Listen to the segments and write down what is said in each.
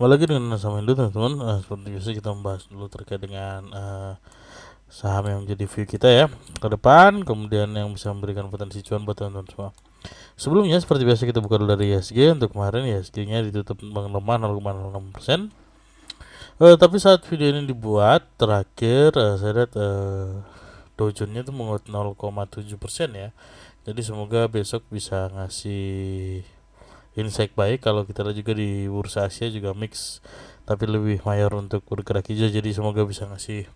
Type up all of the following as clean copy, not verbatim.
lagi dengan saham Indo teman-teman. Seperti biasa kita membahas dulu terkait dengan saham yang menjadi view kita ya ke depan, kemudian yang bisa memberikan potensi cuan buat teman-teman semua. Sebelumnya seperti biasa kita buka dulu dari ISG. Untuk kemarin ISG-nya ditutup melemah 0,06%. Tapi saat video ini dibuat terakhir saya lihat Dow Jones-nya itu menguat 0,7% ya. Jadi semoga besok bisa ngasih insight baik. Kalau kita lihat juga di bursa Asia juga mix tapi lebih mayor untuk bergerak hijau, jadi semoga bisa ngasih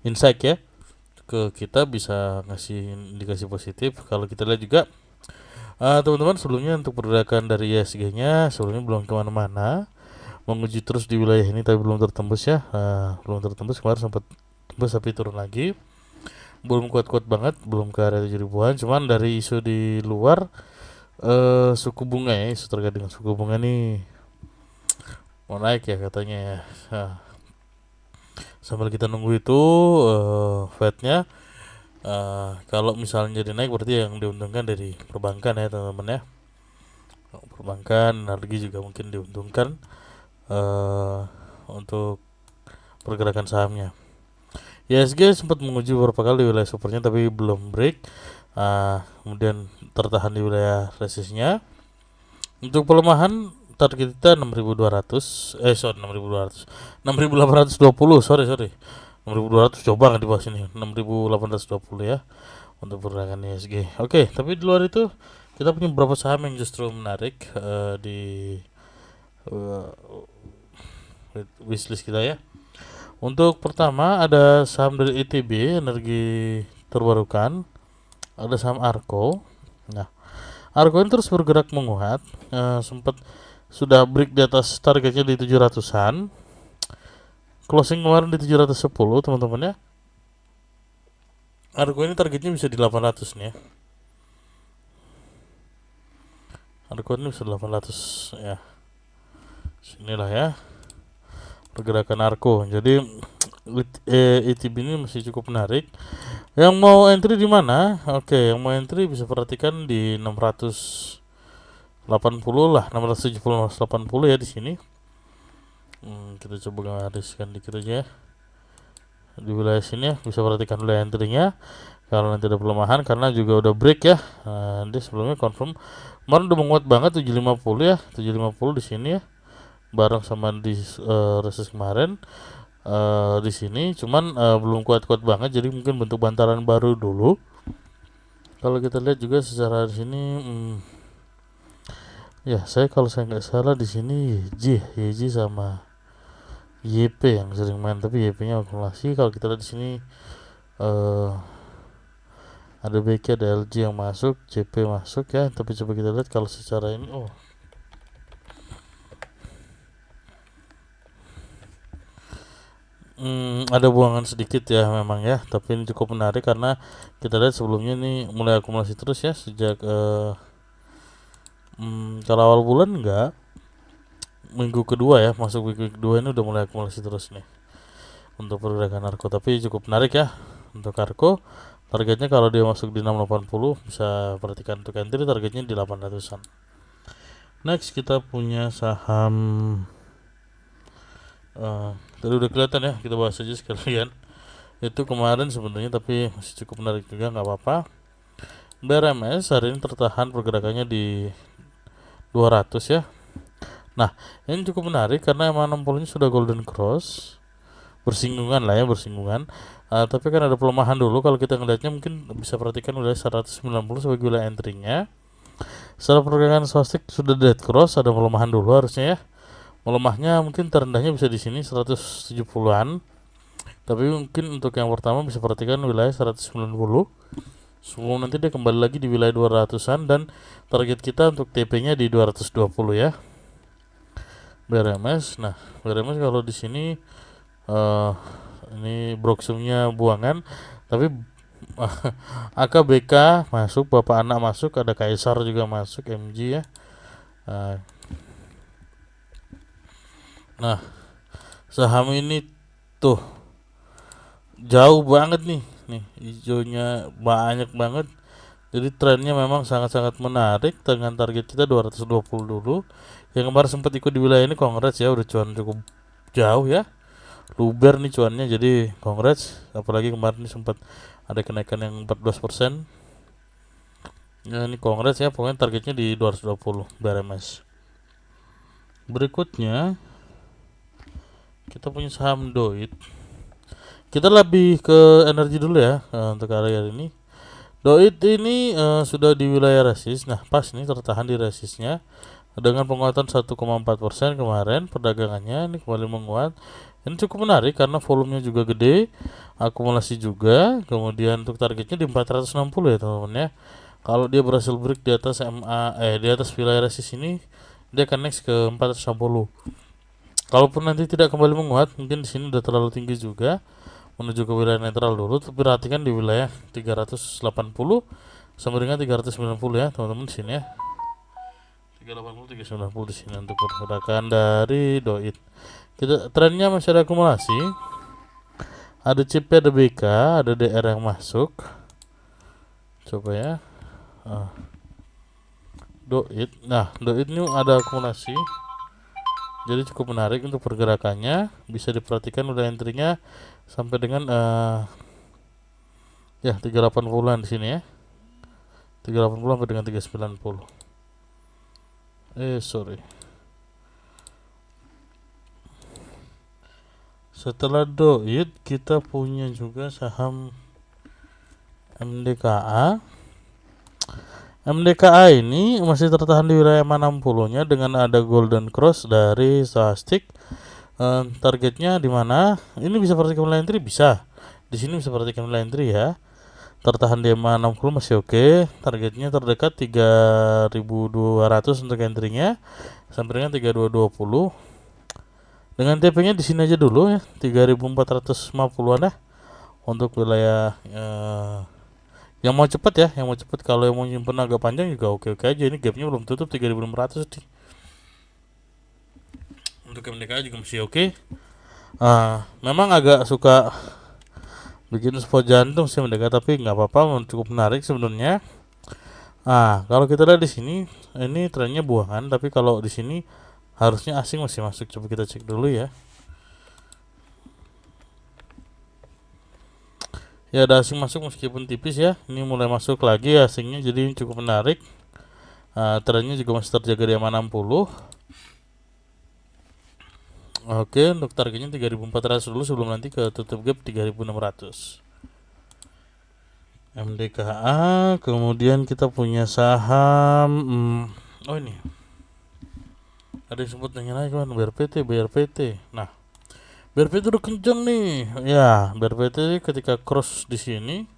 insight ya ke kita, bisa ngasih indikasi positif. Kalau kita lihat juga teman-teman sebelumnya untuk pergerakan dari ISG-nya sebelumnya belum kemana-mana, menguji terus di wilayah ini tapi belum tertembus ya. Belum tertembus, kemarin sempat tembus tapi turun lagi, belum kuat-kuat banget, belum ke area 7 ribuan. Cuman dari isu di luar suku bunga ya, isu terkait dengan suku bunga nih mau naik ya katanya ya. Sambil kita nunggu itu Fed-nya kalau misalnya jadi naik berarti yang diuntungkan dari perbankan ya teman-teman ya. Perbankan, energi juga mungkin diuntungkan untuk pergerakan sahamnya. ISG sempat menguji beberapa kali di wilayah supernya tapi belum break. Kemudian tertahan di wilayah resistnya. Untuk pelemahan target kita 6.200, 6.200, 6.820, sorry 6.200, coba nggak di bawah sini 6.820 ya untuk pergerakan ISG. Oke, tapi di luar itu kita punya beberapa saham yang justru menarik di uh, wishlist kita ya. Untuk pertama ada saham dari ETB, energi terbarukan, ada saham Arko. Nah, Arko ini terus bergerak menguat, sempat sudah break di atas targetnya di 700-an. Closing kemarin di 710 teman-teman ya. Argo ini targetnya bisa di 800 nih ya. Argo ini bisa 800 ya. Sinilah ya pergerakan Argo. Jadi ETB ini masih cukup menarik. Yang mau entry di mana? Oke, yang mau entry bisa perhatikan di 680 lah, 670 680 ya di sini. Kita coba gariskan dikit aja ya. Di wilayah sini ya, bisa perhatikan dulu entry-nya. Kalau nanti ada pelemahan karena juga udah break ya. Dia sebelumnya confirm kemarin udah menguat banget 750 ya, 750 di sini ya. Bareng sama di resist kemarin di sini, cuman belum kuat-kuat banget, jadi mungkin bentuk bantalan baru dulu. Kalau kita lihat juga secara di sini ya, kalau saya nggak salah di sini YJ sama YP yang sering main, tapi YP-nya akumulasi. Kalau kita lihat di sini ada BK, ada LG yang masuk, CP masuk ya. Tapi coba kita lihat kalau secara ini, ada buangan sedikit ya memang ya, tapi ini cukup menarik karena kita lihat sebelumnya nih mulai akumulasi terus ya sejak kalau awal bulan enggak, minggu kedua ya, masuk minggu kedua ini udah mulai akumulasi terus nih untuk pergerakan Arko. Tapi cukup menarik ya untuk Arko. Targetnya kalau dia masuk di 680 bisa perhatikan untuk entry targetnya di 800-an. Next kita punya saham tadi udah kelihatan ya, kita bahas aja sekalian. Itu kemarin sebenarnya tapi masih cukup menarik juga, nggak apa-apa. BRMS hari ini tertahan pergerakannya di 200 ya. Nah, ini cukup menarik karena emang 60-nya sudah golden cross, bersinggungan lah ya, bersinggungan. Tapi kan ada pelemahan dulu. Kalau kita ngelihatnya mungkin bisa perhatikan udah 190 sebagai wilayah entry-nya. Setelah pergerakan swastik sudah dead cross, ada pelemahan dulu harusnya ya. Melemahnya mungkin terendahnya bisa di sini 170-an. Tapi mungkin untuk yang pertama bisa perhatikan wilayah 190 sebelum nanti dia kembali lagi di wilayah 200-an, dan target kita untuk TP-nya di 220 ya. BRMS. Nah, BRMS kalau di sini ini broksumnya buangan, tapi AKBK masuk, bapak anak masuk, ada Kaisar juga masuk, MG ya. Nah, saham ini tuh jauh banget nih hijaunya banyak banget, Jadi trennya memang sangat-sangat menarik dengan target kita 220 dulu. Yang kemarin sempat ikut di wilayah ini congrats ya, udah cuan cukup jauh ya. Luber nih cuannya, jadi congrats. Apalagi kemarin ini sempat ada kenaikan yang 14%. Ya, ini congrats ya, pokoknya targetnya di 220 BRMS. Berikutnya kita punya saham Doit. Kita lebih ke energi dulu ya untuk area ini. Doit ini sudah di wilayah resist. Nah, pas nih tertahan di resistnya dengan penguatan 1,4% kemarin perdagangannya. Ini kembali menguat. Ini cukup menarik karena volumenya juga gede, akumulasi juga. Kemudian untuk targetnya di 460 ya teman-teman ya. Kalau dia berhasil break di atas di atas wilayah resist ini, dia akan next ke 460. Kalaupun nanti tidak kembali menguat, mungkin di sini udah terlalu tinggi juga, menuju ke wilayah netral dulu. Tapi perhatikan di wilayah 380 sampai dengan 390 ya teman-teman di sini ya. 380 390 di sini untuk pergerakan dari Doit. Kita trennya masih ada akumulasi. Ada CP, ada BK, ada DR yang masuk. Coba ya. Doit. Nah, Doit ini ada akumulasi. Jadi cukup menarik untuk pergerakannya. Bisa diperhatikan udah entry-nya sampai dengan ya 380-an di sini ya. 380 sampai dengan 390. Sorry. Setelah Doit kita punya juga saham MDKA. MDKA ini masih tertahan di wilayah 60-nya dengan ada golden cross dari Stochastic. Targetnya di mana? Ini bisa perhatikan nilai entry, bisa. Di sini bisa perhatikan nilai entry ya. Tertahan di 60 masih oke. Targetnya terdekat 3200 untuk entry-nya sampai dengan 3220. Dengan TP-nya di sini aja dulu ya, 3450-an ya untuk wilayah yang mau cepat ya, yang mau cepat. Kalau yang mau nyimpen agak panjang juga oke-oke aja. Ini gapnya belum tutup 3600 nih. Untuk MDK juga masih oke. Memang agak suka bikin spot jantung sih MDK, tapi nggak apa-apa, cukup menarik sebenarnya. Kalau kita lihat di sini, ini trennya buangan, tapi kalau di sini harusnya asing masih masuk. Coba kita cek dulu ya. Ya, ada asing masuk meskipun tipis ya. Ini mulai masuk lagi asingnya, jadi ini cukup menarik. Trennya juga masih terjaga di 60. Oke, untuk targetnya 3400 dulu sebelum nanti ke tutup gap 3600. MDKA, kemudian kita punya saham ini. Ada yang sebut nanya lagi kan BRPT. Nah, BRPT udah kenceng nih. Ya, BRPT ketika cross di sini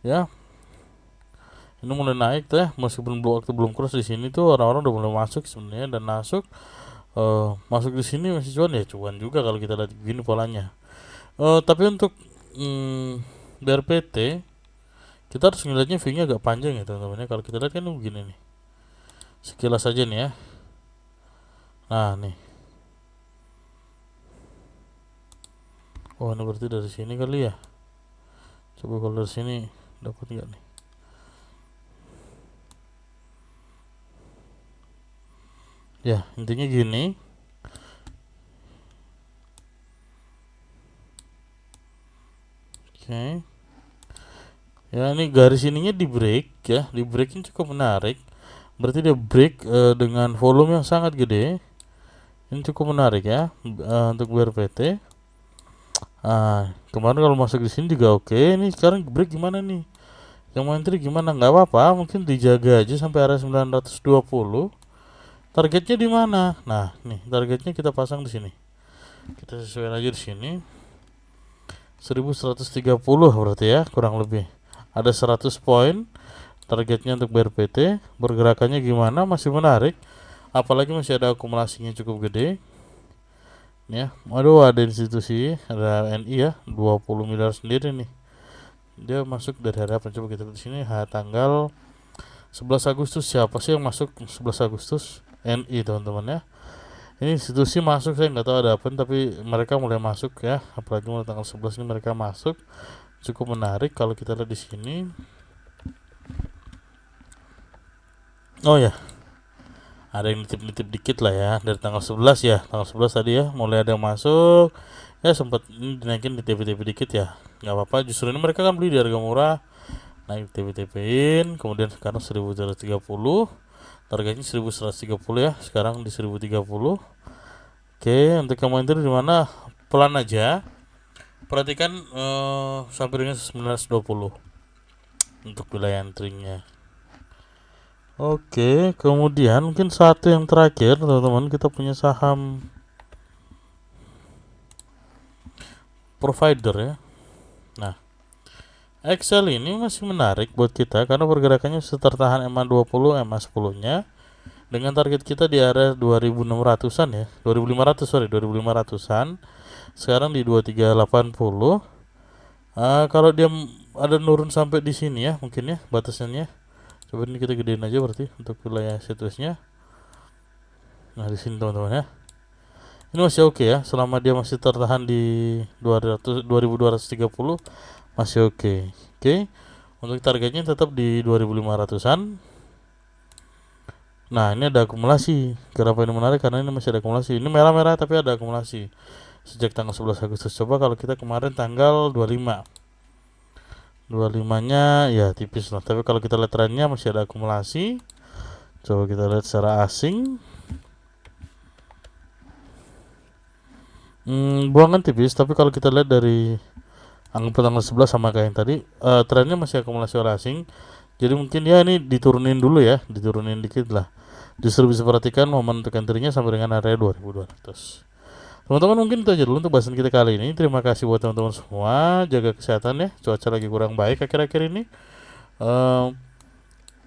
ya. Ini mulai naik tuh ya, meskipun waktu belum cross di sini tuh orang-orang udah mulai masuk sebenarnya, dan masuk di sini masih cuan ya, cuan juga kalau kita lihat gini polanya. Tapi untuk BRPT kita harus ngeliatnya V-nya agak panjang ya teman-teman ya. Kalau kita lihat kan begini nih, sekilas aja nih ya. Nah nih, ini berarti dari sini kali ya. Coba kalau dari sini dapat nggak nih? Ya, intinya gini. Oke. Ya, ini garis ininya di break ya. Di break ini cukup menarik. Berarti dia break dengan volume yang sangat gede. Ini cukup menarik ya untuk BRPT. Kemarin kalau masuk di sini juga oke. Ini sekarang break gimana nih? Yang mau entry gimana? Nggak apa-apa, mungkin dijaga aja sampai area 920. Targetnya di mana? Nah, nih targetnya kita pasang di sini. Kita sesuaikan aja di sini. 1130 berarti ya, kurang lebih. Ada 100 poin targetnya untuk BRPT. Bergerakannya gimana? Masih menarik. Apalagi masih ada akumulasinya cukup gede. Ya, ada institusi, ada NI ya, 20 miliar sendiri nih. Dia masuk dari hari apa? Coba kita lihat di sini, tanggal 11 Agustus. Siapa sih yang masuk 11 Agustus? NI teman-teman ya. Ini institusi masuk, saya nggak tahu ada apa, tapi mereka mulai masuk ya. Apalagi mulai tanggal 11 ini mereka masuk. Cukup menarik kalau kita lihat di sini. Oh ya, ada yang nitip-nitip dikit lah ya dari tanggal 11 ya. Tanggal 11 tadi ya mulai ada yang masuk. Ya sempat ini dinaikin di TP-TP dikit ya. Nggak apa-apa, justru ini mereka kan beli di harga murah. Naik TP-TP-in, kemudian sekarang 1130. Targetnya 1130 ya, sekarang di 1030. Oke, untuk yang mau entry di mana? Pelan aja. Perhatikan sampai dengan 1920 untuk wilayah entry-nya. Oke, kemudian mungkin satu yang terakhir teman-teman, kita punya saham provider ya. Nah, Excel ini masih menarik buat kita karena pergerakannya masih tertahan MA20, MA10-nya dengan target kita di area 2600-an ya. 2500, sorry, 2500-an. Sekarang di 2380. Kalau dia ada nurun sampai di sini ya, mungkin ya batasannya. Coba ini kita gedein aja berarti untuk wilayah situasinya. Nah, di sini teman-teman ya. Ini masih oke ya, selama dia masih tertahan di 2230 masih oke. Oke. Untuk targetnya tetap di 2500-an. Nah, ini ada akumulasi. Kenapa ini menarik? Karena ini masih ada akumulasi. Ini merah-merah tapi ada akumulasi. Sejak tanggal 11 Agustus. Coba kalau kita kemarin tanggal 25. 25-nya ya tipis lah. Tapi kalau kita lihat trennya masih ada akumulasi. Coba kita lihat secara asing. Buangan tipis, tapi kalau kita lihat dari angka tanggal 11 sama kayak yang tadi, trennya masih akumulasi orang asing. Jadi mungkin ya ini diturunin dulu ya, diturunin dikit lah. Justru bisa perhatikan momen untuk entry-nya sampai dengan area 2200. Teman-teman, mungkin itu aja dulu untuk bahasan kita kali ini. Terima kasih buat teman-teman semua. Jaga kesehatan ya. Cuaca lagi kurang baik akhir-akhir ini.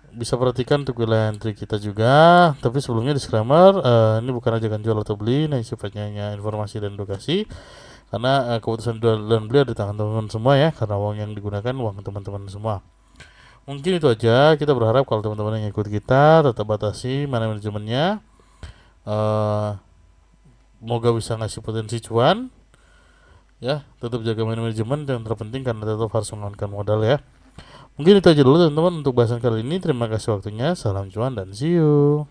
Bisa perhatikan untuk wilayah entry kita juga. Tapi sebelumnya disclaimer, ini bukan ajakan jual atau beli. Nah, sifatnya hanya informasi dan edukasi. Karena keputusan jual dan beli ada di tangan teman-teman semua ya. Karena uang yang digunakan uang teman-teman semua. Mungkin itu aja. Kita berharap kalau teman-teman yang ikut kita tetap batasi mana manajemennya. Semoga bisa ngasih potensi cuan. Ya, tetap jaga manajemen yang terpenting karena tetap harus mengamankan modal ya. Mungkin itu aja dulu teman-teman untuk bahasan kali ini. Terima kasih waktunya. Salam cuan dan see you.